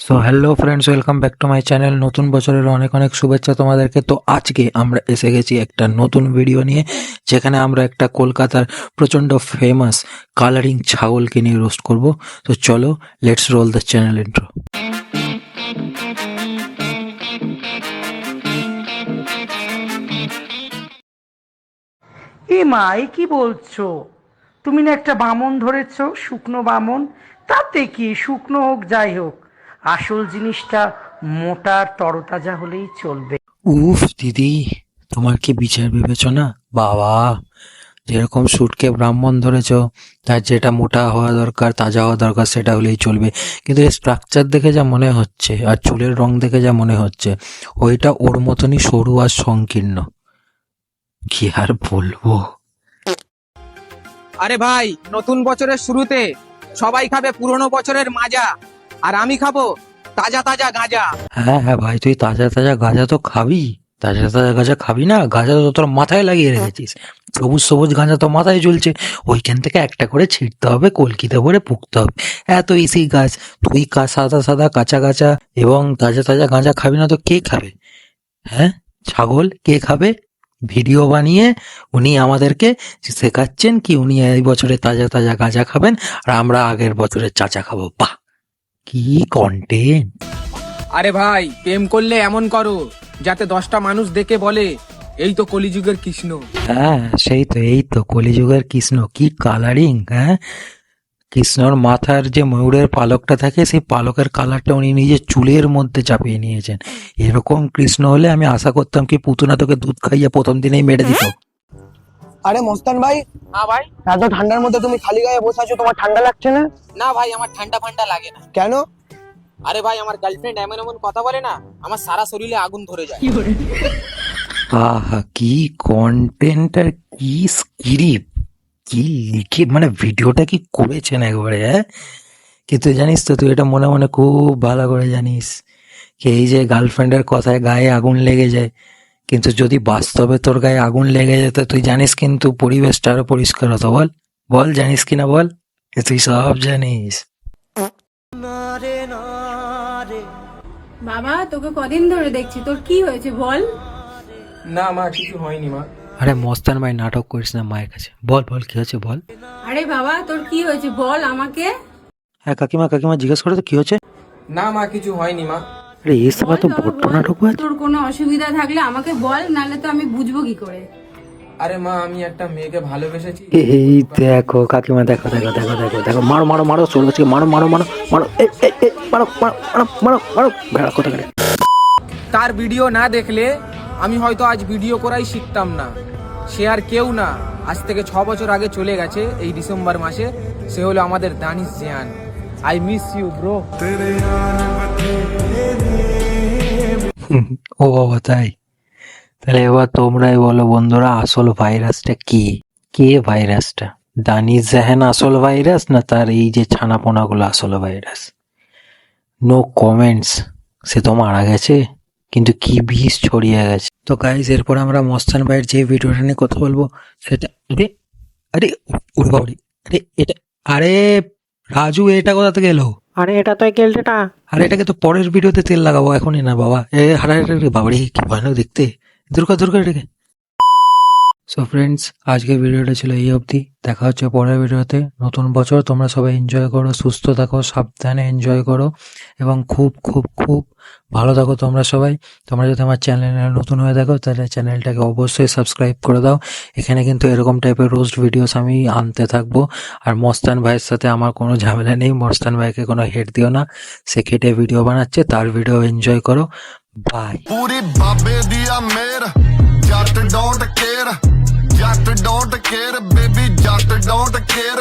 So hello friends, welcome back to my channel. নতুন বছরের অনেক অনেক শুভেচ্ছা তোমাদেরকে। তো আজকে আমরা এসে গেছি একটা নতুন ভিডিও নিয়ে, যেখানে আমরা একটা কলকাতার প্রচণ্ড ফেমাস কালারিং ছাগলকে নিয়ে রোস্ট করব। তো চলো, let's roll the channel intro. এ মা, এ কি বলছো? তুমি না একটা বামন ধরেছ, শুকনো বামন। তাতে কি, শুকনো হোক যাই হোক, আসল জিনিসটা মোটা আর তরতাজা হলেই চলবে। উফ দিদি, তোমার কি বিচার বিবেচনা! বাবা, যেরকম শুটকে ব্রাহ্মণ ধরেছ, তার যেটা মোটা হওয়া দরকার, তাজা হওয়া দরকার, সেটা হলেই চলবে। কিন্তু এর স্ট্রাকচার দেখে যা মনে হচ্ছে আর চুলের রং দেখে যা মনে হচ্ছে, ওইটা ওর মতনই সরু আর সংকীর্ণ। কি আর বলবো। আরে ভাই, নতুন বছরের শুরুতে সবাই খাবে পুরনো বছরের মাজা, আর আমি খাবো তাজা তাজা গাঁজা। হ্যাঁ হ্যাঁ ভাই, তুই তাজা তাজা গাঁজা তো খাবি। তাজা তাজা গাঁজা খাবি না? গাঁজা তো তোর মাথায় লাগিয়ে রেখেছিস। সবুজ সবুজ গাঁজা তো মাথায় ঝুলছে, ওইখান থেকে একটা করে ছিঁড়তে হবে, কলকিতে ভরে পুঁকতে হবে। এত ইসি গাছ, তুই সাদা সাদা কাঁচা কাঁচা এবং তাজা তাজা গাঁজা খাবি না তো কে খাবে? হ্যাঁ, ছাগল কে খাবে? ভিডিও বানিয়ে উনি আমাদেরকে শেখাচ্ছেন কি উনি এই বছরে তাজা তাজা গাঁজা খাবেন আর আমরা আগের বছরের চাচা খাবো। বাহ, কি কন্টেন্ট! আরে ভাই, প্রেম করলে এমন করো যাতে 10টা মানুষ দেখে বলে এই তো কলিযুগের কৃষ্ণ। হ্যাঁ সেই তো, এই তো কলিযুগের কৃষ্ণ। কি কালারিং! হ্যাঁ, কৃষ্ণর মাথার যে ময়ূরের পালকটা থাকে, সেই পালকের কালারটা উনি নিজের চুলের মধ্যে চাপিয়ে নিয়েছেন। এরকম কৃষ্ণ হলে আমি আশা করতাম কি পুতুনা তোকে দুধ খাইয়ে প্রথম দিনেই মেরে দিত। আরে মস্তান ভাই, হ্যাঁ ভাই। এত ঠান্ডার মধ্যে তুমি খালি গায়ে বসে আছো, তোমার ঠান্ডা লাগছে না? না ভাই, আমার ঠান্ডা ফান্ডা লাগে না। কেন? আরে ভাই, আমার গার্লফ্রেন্ড এমন এমন কথা বলে না, আমার সারা শরীরে আগুন ধরে যায়। আহা, কি কন্টেন্ট আর কি স্ক্রিপ্ট, কি লিখে মানে ভিডিওটা কি করেছেন একবারে। হ্যাঁ, কিন্তু জানিস তো, তুই এটা মনে মনে খুব ভালো করে জানিস কি এই যে গার্লফ্রেন্ডের কথায় গায়ে আগুন লেগে যায়, কিন্তু যদি বাস্তবে তোর গায়ে আগুন লেগে যেত, তুই জানিস কিন্তু পরিবেশটা আরো পরিষ্কার হতো। বল বল, জানিস কিনা বল? তুই সব জানিস। বাবা, তোকে কদিন ধরে দেখছি, তোর কি হয়েছে বল? না মা, কিছু হয়নি মা। আরে মস্তান ভাই, নাটক করিস না মায়ের কাছে। বল বল, কি হয়েছে বল। আরে বাবা, তোর কি হয়েছে বল আমাকে। হ্যাঁ কাকিমা, কাকিমা জিজ্ঞেস করে তো কি হয়েছে। না মা, কিছু হয়নি মা। আরে এই সব তো বল, বড্ড বল, নাটক হয়েছে। তোর কোনো অসুবিধা থাকলে আমাকে বল, নাহলে তো আমি বুঝবো কি করে। আরে মা, আমি একটা মেয়েকে ভালোবেসেছি। এই দেখো কাকিমা, দেখো দেখো দেখো দেখো দেখো, মারো মারো মারো, চলে গেছে, মারো মারো মারো মারো, এই এই এই, মারো মারো মারো মারো মারো, ভেড়া কোথা করে। তার ভিডিও না দেখলে আমি হয়তো আজ ভিডিও করাই শিখতাম না। সে আর কেউ না, আজ থেকে 6 বছর আগে চলে গেছে এই ডিসেম্বর মাসে। সে হলো আমাদের Danish Zian. I miss you bro. ও বাবা, তাই? তাহলে এবার তোমরাই বলো বন্ধুরা, আসল ভাইরাসটা কি? কে ভাইরাসটা? দানিশ জাহান আসল ভাইরাস, না তার এই যে ছানাপোনাগুলো আসল ভাইরাস? No comments. সে তো মারা গেছে, কিন্তু কি বিষ ছড়িয়ে গেছে। তো গাইজ, এরপর আমরা মস্তান ভাইয়ের যে ভিডিওটা নিয়ে কথা বলবো সেটা, আরে আরে ওরে বাবারে, আরে এটা, আরে রাজু, এটা কোথা থেকে এলো? আরে এটা তো কেলটেটা। আরে এটাকে তো পরের ভিডিওতে তেল লাগাবো, এখনই না বাবা। হারাই বাবারে, কি ভয়ানক দেখতে। দুর্গা দুর্গা এটাকে। সো ফ্রেন্ডস, আজকের ভিডিওটা ছিল এই অবধি। দেখা হচ্ছে পরের ভিডিওতে। নতুন বছর, তোমরা সবাই এনজয় করো, সুস্থ থাকো, সাবধানে এনজয় করো এবং খুব খুব খুব ভালো থাকো তোমরা সবাই। তোমরা যদি আমার চ্যানেলে নতুন হয়ে থাকো, তাহলে চ্যানেলটাকে অবশ্যই সাবস্ক্রাইব করে দাও। এখানে কিন্তু এরকম টাইপের রোস্ট ভিডিওস আমি আনতে থাকবো। আর মস্তান ভাইয়ের সাথে আমার কোনো ঝামেলা নেই। মস্তান ভাইকে কোনো হেড দিও না, সে কেটে ভিডিও বানাচ্ছে, তার ভিডিও এনজয় করো। বাই। ਪੂਰੀ ਬਾਬੇ ਦੀ ਆ ਮੇਰ ਜੱਟ ਡੋਂਟ ਕੇਅਰ ਜੱਟ ਡੋਂਟ ਕੇਅਰ ਬੇਬੀ ਜੱਟ ਡੋਂਟ ਕੇਅਰ